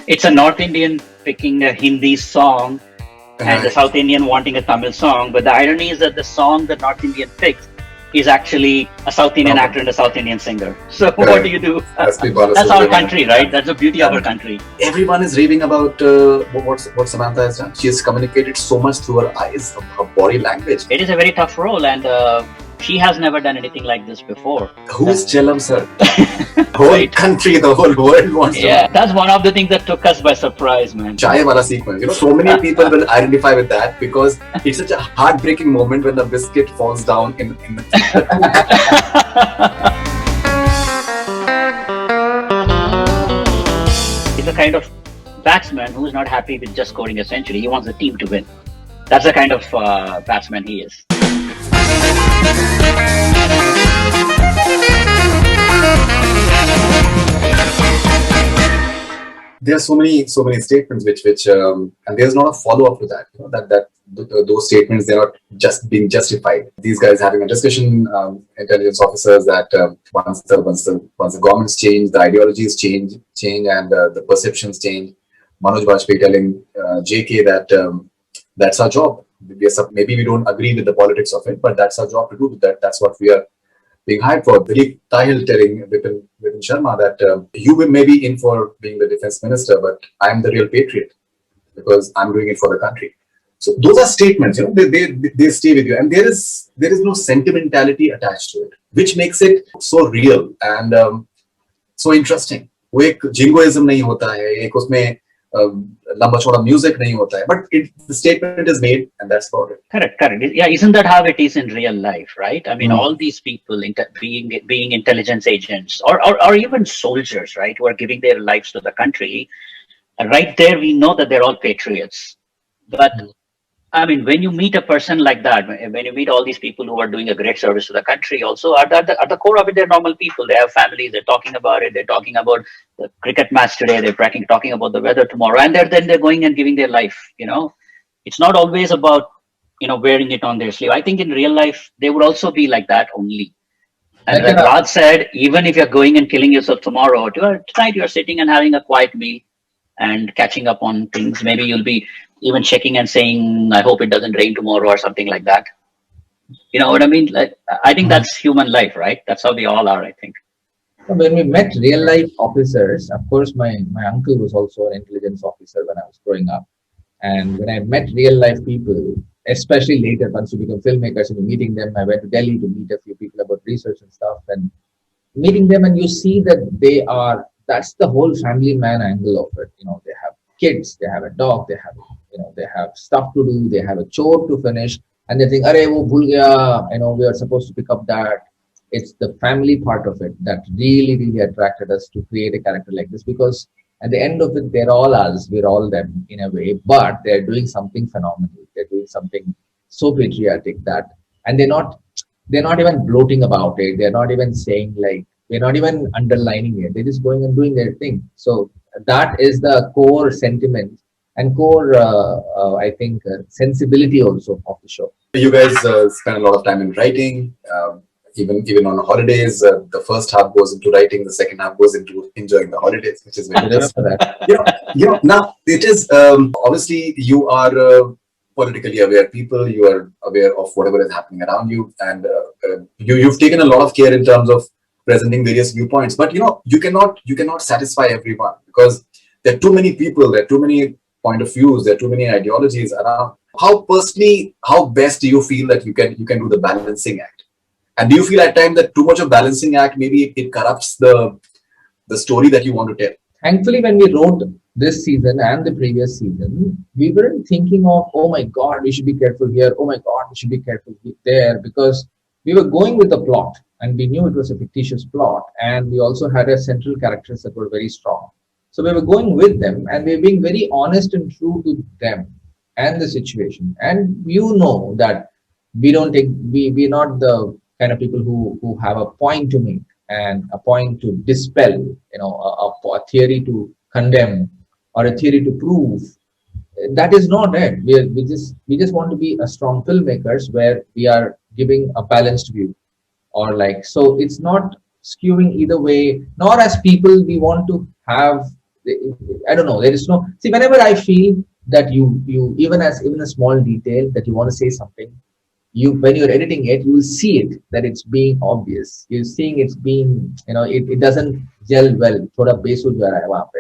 It's a North Indian picking a Hindi song and the South Indian wanting a Tamil song. But the irony is that the song the North Indian picks is actually a South Indian actor and a South Indian singer. So what do you do? That's our country, right? That's the beauty of our country. Everyone is raving about what Samantha has done. She has communicated so much through her eyes, her body language. It is a very tough role, and she has never done anything like this before. Who is Chellam Sir? The whole country, the whole world wants to know. That's one of the things that took us by surprise, man. Chai wala sequence. You know, so many people will identify with that because it's such a heartbreaking moment when the biscuit falls down in the He's the kind of batsman who's not happy with just scoring a century. He wants the team to win. That's the kind of batsman he is. There are so many statements which and there's not a follow up to that. You know, those statements, they're not just being justified. These guys having a discussion, intelligence officers, that once the governments change, the ideologies change, and the perceptions change. Manoj Bajpayee telling JK that that's our job. Maybe we don't agree with the politics of it, but that's our job to do that. That's what we are being hired for. Dilip Tahil telling Vipin Sharma that you may be in for being the defense minister, but I'm the real patriot because I'm doing it for the country. So those are statements, you know, they stay with you, and there is no sentimentality attached to it, which makes it so real and so interesting. वो एक jingoism नहीं होता है, एक उसमें लंबा चौड़ा music नहीं होता है, but the statement is made and that's about it. Correct. Yeah, isn't that how it is in real life, right? I mean, all these people being intelligence agents or even soldiers, right, who are giving their lives to the country, right there we know that they're all patriots. But I mean, when you meet a person like that, when you meet all these people who are doing a great service to the country, also at the core of it, they're normal people. They have families. They're talking about it. They're talking about the cricket match today. They're talking about the weather tomorrow, and they're going and giving their life. You know, it's not always about wearing it on their sleeve. I think in real life they would also be like that only. And like Raj said, even if you're going and killing yourself tomorrow, tonight you're sitting and having a quiet meal and catching up on things. Maybe you'll be even checking and saying, I hope it doesn't rain tomorrow or something like that. You know what I mean? Like, I think that's human life, right? That's how we all are, I think. When we met real life officers, of course, my uncle was also an intelligence officer when I was growing up. And when I met real life people, especially later, once you become filmmakers and you're meeting them, I went to Delhi to meet a few people about research and stuff, and meeting them, and you see that that's the whole family man angle of it. You know, they have kids, they have a dog, they have stuff to do, they have a chore to finish, and they think, "Arey, wo bhul gaya," we are supposed to pick up that. It's the family part of it that really, really attracted us to create a character like this, because at the end of it, they're all us, we're all them in a way, but they're doing something phenomenal. They're doing something so patriotic and they're not even gloating about it. They're not even saying like, we're not even underlining it. They're just going and doing their thing. So that is the core sentiment and core, I think, sensibility also of the show. You guys spend a lot of time in writing. Even on holidays, the first half goes into writing, the second half goes into enjoying the holidays, which is very nice. Now it is obviously you are politically aware people. You are aware of whatever is happening around you, and you've taken a lot of care in terms of presenting various viewpoints. But you cannot satisfy everyone, because there are too many people, there are too many point of views, there are too many ideologies around. How best do you feel that you can do the balancing act? And do you feel at times that too much of balancing act, maybe it corrupts the story that you want to tell? Thankfully, when we wrote this season and the previous season, we weren't thinking of, oh my God, we should be careful here. Oh my God, we should be careful there, because we were going with the plot and we knew it was a fictitious plot. And we also had a central characters that were very strong. So we were going with them and we were being very honest and true to them and the situation. And that we're not the kind of people who have a point to make and a point to dispel, a theory to condemn or a theory to prove. That is not it. We just want to be a strong filmmakers where we are giving a balanced view, so it's not skewing either way. Nor as people we want to have I don't know. There is no, see, whenever I feel that you even a small detail that you want to say something, when you're editing it, you will see it that it's being obvious. You're seeing it's being, it doesn't gel well. Thoda besu ja raha hai wahan pe.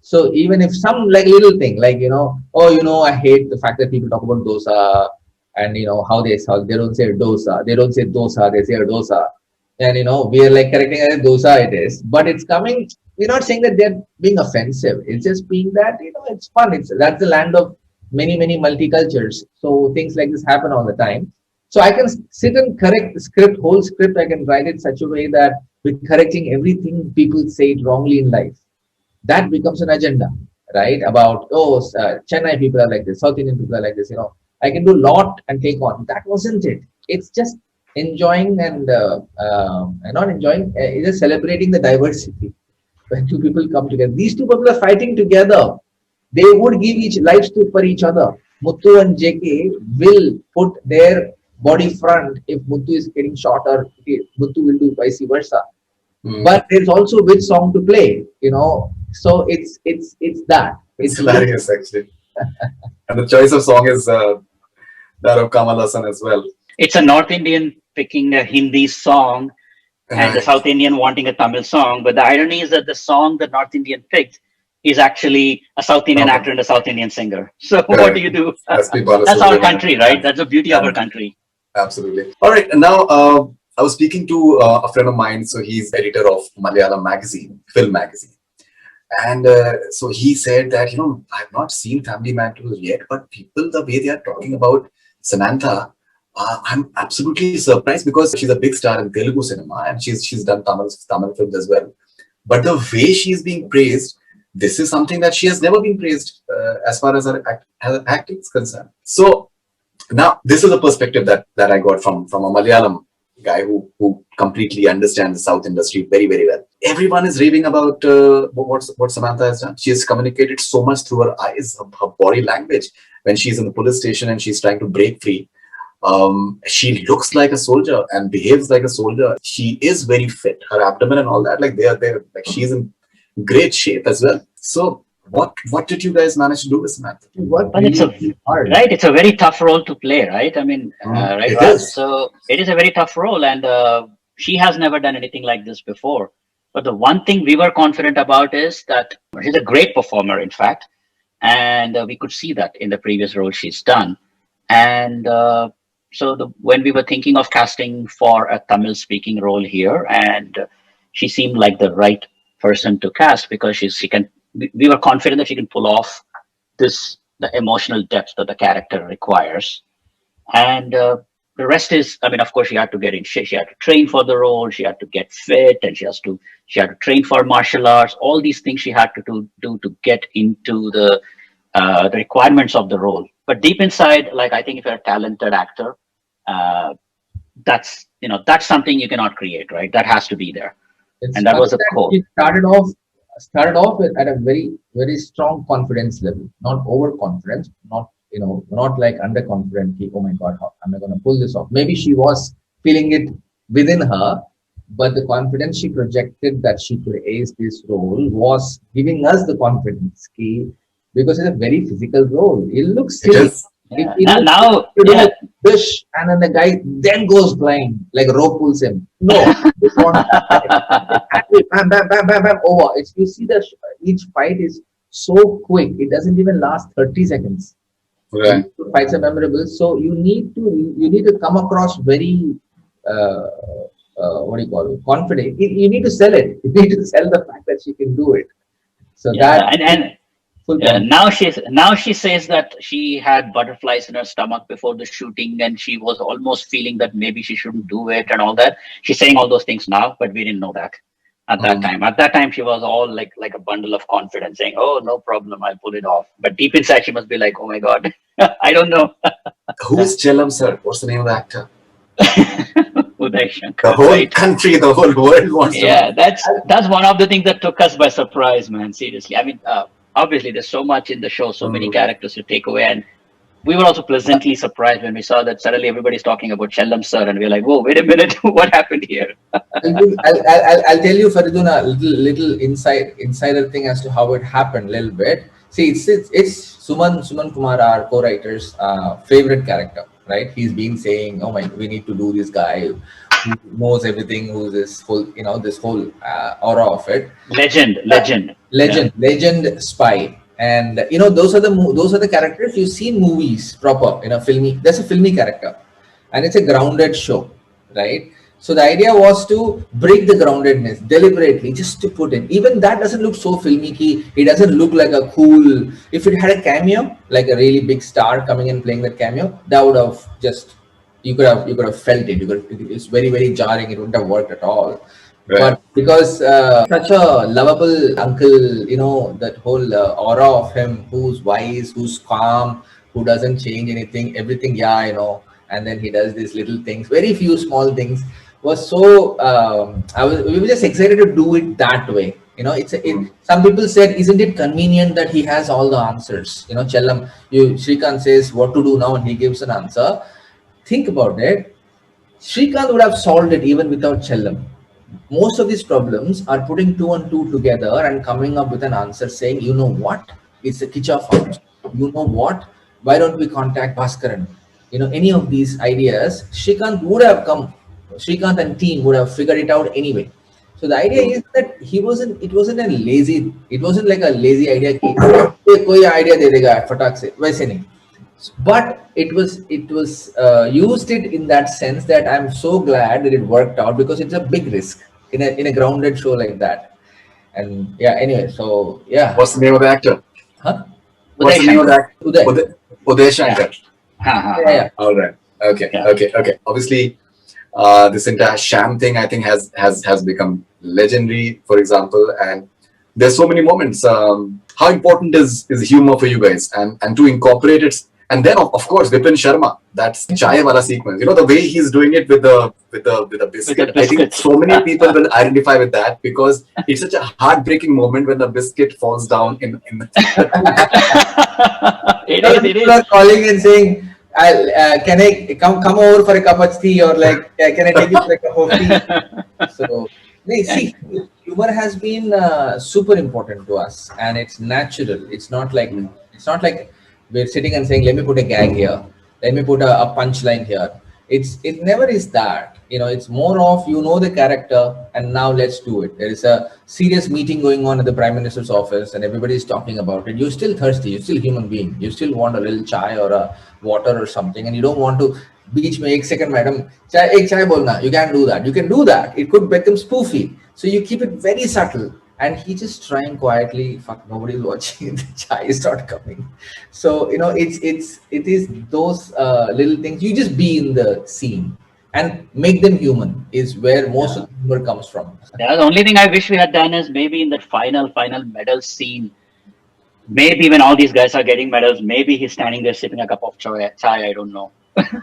So even if some like little thing, like oh, I hate the fact that people talk about dosa, and how they don't say dosa, they don't say dosa, they say dosa, and we are like correcting it, dosa it is, but it's coming. We're not saying that they're being offensive. It's just being that it's fun. That's the land of many multicultures. So things like this happen all the time. So I can sit and correct the script, whole script. I can write it such a way that we're correcting everything people say it wrongly in life. That becomes an agenda, right? About Chennai people are like this, South Indian people are like this. I can do a lot and take on. That wasn't it. It's just enjoying and not enjoying. It's just celebrating the diversity. When two people come together, these two people are fighting together. They would give each lives for each other. Muthu and JK will put their body front if Muthu is getting shot, or Muthu will do vice versa. But there's also which song to play, So it's that. It's hilarious actually. And the choice of song is that of Kamal Hassan as well. It's a North Indian picking a Hindi song and the South Indian wanting a Tamil song. But the irony is that the song the North Indian picked is actually a South Indian actor and a South Indian singer. So what do you do? That's our country, right? That's the beauty of our country. Absolutely. All right. And now I was speaking to a friend of mine. So he's editor of Malayalam magazine, film magazine. And so he said that, I've not seen Family Man 2 yet, but people, the way they are talking about Samantha, I'm absolutely surprised because she's a big star in Telugu cinema and she's done Tamil films as well. But the way she's being praised, this is something that she has never been praised as far as her acting is concerned. So now this is a perspective that I got from a Malayalam guy who completely understands the South industry very, very well. Everyone is raving about what Samantha has done. She has communicated so much through her eyes, her body language. When she's in the police station and she's trying to break free, she looks like a soldier and behaves like a soldier. She is very fit. Her abdomen and all that, like they're like she's in great shape as well. So what did you guys manage to do with Samantha? Well, it's a very tough role to play, right? I mean, right? So it is a very tough role, and she has never done anything like this before. But the one thing we were confident about is that she's a great performer, in fact, and we could see that in the previous role she's done. And when we were thinking of casting for a Tamil-speaking role here, and she seemed like the right person to cast because she can. We were confident that she can pull off the emotional depth that the character requires. And the rest is, I mean, of course, she had to get in shape. She had to train for the role. She had to get fit, and she had to train for martial arts. All these things she had to do to get into the requirements of the role. But deep inside, like, I think if you're a talented actor, that's something you cannot create, right? That has to be there. And that was a core. She started off at a very, very strong confidence level, not overconfident, not like underconfident. Oh my God, how am I going to pull this off? Maybe she was feeling it within her, but the confidence she projected that she could ace this role was giving us the confidence, because it's a very physical role. It looks silly. Dish, and then the guy then goes blind, like a rope pulls him. No, this one, bam, bam, bam, bam, bam, over. You see each fight is so quick; it doesn't even last 30 seconds. Right. Fights are memorable, so you need to come across very confident. You need to sell it. You need to sell the fact that she can do it. So now she says that she had butterflies in her stomach before the shooting, and she was almost feeling that maybe she shouldn't do it and all that. She's saying all those things now, but we didn't know that at that time. At that time, she was all like a bundle of confidence, saying, "Oh, no problem, I'll pull it off." But deep inside, she must be like, "Oh my God, I don't know." Who is Chellam Sir? What's the name of the actor? The whole country, the whole world wants to know. Yeah, that's one of the things that took us by surprise, man. Seriously, I mean, obviously there's so much in the show, so many characters to take away, and We were also pleasantly surprised when we saw that suddenly everybody's talking about Chellam Sir, and we're like, whoa, wait a minute, what happened here? I'll tell you, Faridoon, a little insider thing as to how it happened. Little bit. See, it's Suman Kumar, our co-writer's favorite character, right? He's been saying, "Oh my, we need to do this guy who knows everything, who's this whole, this whole aura of it." Legend. Yeah. Legend spy, and those are the characters you see in movies proper in a filmy. That's a filmy character, and it's a grounded show, right? So the idea was to break the groundedness deliberately, just to put in. Even that doesn't look so filmy. It doesn't look like a cool. If it had a cameo, like a really big star coming and playing that cameo, that would have just you could have felt it. It's very very jarring. It wouldn't have worked at all. Right. But because such a lovable uncle, that whole aura of him, who's wise, who's calm, who doesn't change anything, everything, and then he does these little things, very few small things, was so. We were just excited to do it that way. Some people said, isn't it convenient that he has all the answers? Chellam, Shrikant says what to do now, and he gives an answer. Think about it. Shrikant would have solved it even without Chellam. Most of these problems are putting two and two together and coming up with an answer saying, you know what? It's a kitcha farm. You know what? Why don't we contact Bhaskaran? Any of these ideas, Shrikant and team would have figured it out anyway. So the idea is that it wasn't like a lazy idea. Koi idea de dega, fatak se, वैसे नहीं. But it was used it in that sense that I'm so glad that it worked out, because it's a big risk in a grounded show like that. And yeah, anyway, so yeah. What's the name of the actor? Huh? What's the name of the actor? Uday Shankar. Yeah. All right. Okay. Yeah. Okay. Obviously, this entire sham thing, I think, has become legendary. For example, and there's so many moments. How important is humor for you guys, and to incorporate it? And then, of course, Vipin Sharma. That's chai wala sequence. The way he's doing it with the biscuit. I think so many people will identify with that, because it's such a heartbreaking moment when the biscuit falls down in the It is. People are calling and saying, can I come over for a cup of tea, or like, can I take you for a cup of tea? So, see, humor has been super important to us, and it's natural. It's not like we're sitting and saying, let me put a gag here, let me put a punchline here. It never is that. It's more of, the character, and now let's do it. There is a serious meeting going on at the Prime Minister's office, and everybody is talking about it. You're still thirsty. You're still a human being. You still want a little chai or a water or something, and you don't want to beach me 1 second, madam. Ek chai bolna. You can't do that. You can do that. It could become spoofy. So you keep it very subtle. And he just trying quietly, fuck, nobody's watching, the chai is not coming. So, it is those little things. You just be in the scene and make them human is where most of the humor comes from. Yeah, the only thing I wish we had done is maybe in that final medal scene, maybe when all these guys are getting medals, maybe he's standing there sipping a cup of chai, I don't know.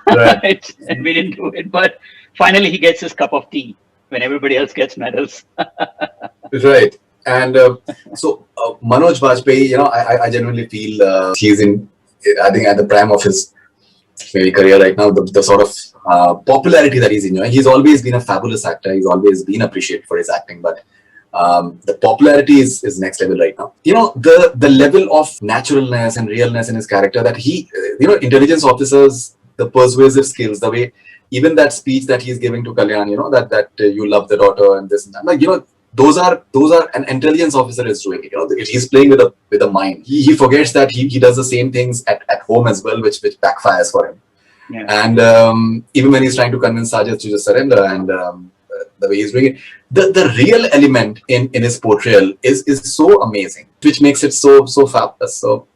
Right. And we didn't do it, but finally he gets his cup of tea when everybody else gets medals. Right. And so Manoj Bajpayee, I genuinely feel he's I think at the prime of his maybe career right now, the sort of popularity that he's enjoying. He's always been a fabulous actor. He's always been appreciated for his acting, but the popularity is next level right now. The level of naturalness and realness in his character that he, intelligence officers, the persuasive skills, the way, even that speech that he's giving to Kalyan, that you love the daughter and this and that, like, those are an intelligence officer is doing it. He's playing with a mind. He forgets that he does the same things at home as well, which backfires for him. Yeah. And even when he's trying to convince Sajid to just surrender, and the way he's doing it, the real element in his portrayal is so amazing, which makes it so fabulous. So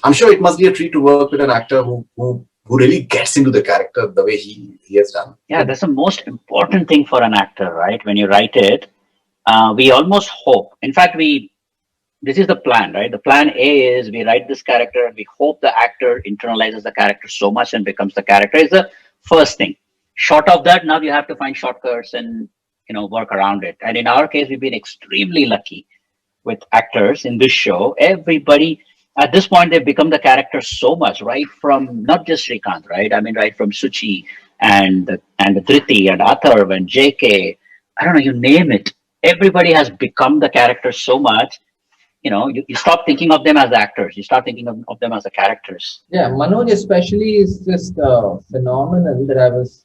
I'm sure it must be a treat to work with an actor who really gets into the character the way he has done. Yeah, that's the most important thing for an actor, right? When you write it, we almost hope. In fact, this is the plan, right? The plan A is we write this character and we hope the actor internalizes the character so much and becomes the character. Is the first thing. Short of that, now you have to find shortcuts and work around it. And in our case, we've been extremely lucky with actors in this show. Everybody, At this point, they've become the characters so much, right? From not just Srikanth, right? I mean, right from Suchi and Dhriti and Atharv and JK. I don't know, you name it. Everybody has become the character so much. You stop thinking of them as actors. You start thinking of them as the characters. Yeah, Manoj especially is just phenomenal that I was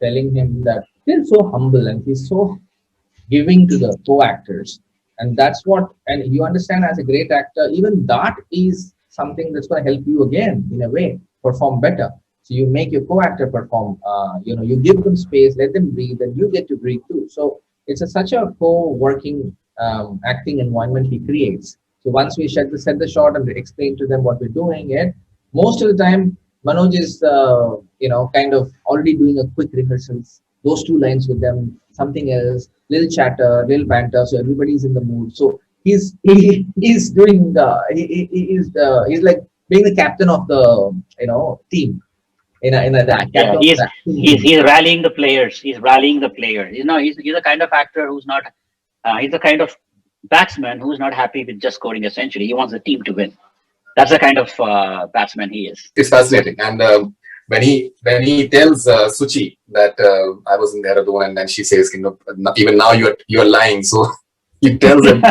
telling him that he's so humble and he's so giving to the co-actors. And that's what, and you understand as a great actor, even that is something that's going to help you again, in a way, perform better. So you make your co-actor perform, you give them space, let them breathe, and you get to breathe too. So it's such a co-working acting environment he creates. So once we set the shot and explain to them what we're doing, it most of the time Manoj is kind of already doing a quick rehearsals, those two lines with them, something else, little chatter, little banter, so everybody's in the mood. So he's doing he's like being the captain of the team that Yeah, captain of he's that he's team. he's rallying the players. He's rallying the players. He's the kind of actor who's not. He's the kind of batsman who's not happy with just scoring a century. He wants the team to win. That's the kind of batsman he is. It's fascinating. And when he tells Suchi that I was in Dehradun, and then she says, even now you're lying. So he tells him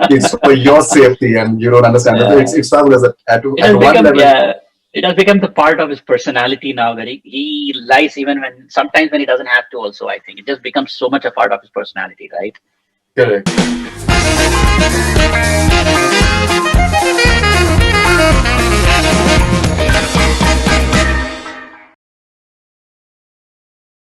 it's for your safety, and you don't understand. It's fabulous at one level. Yeah, it has become the part of his personality now that he lies even when sometimes when he doesn't have to. Also, I think it just becomes so much a part of his personality, right? Correct.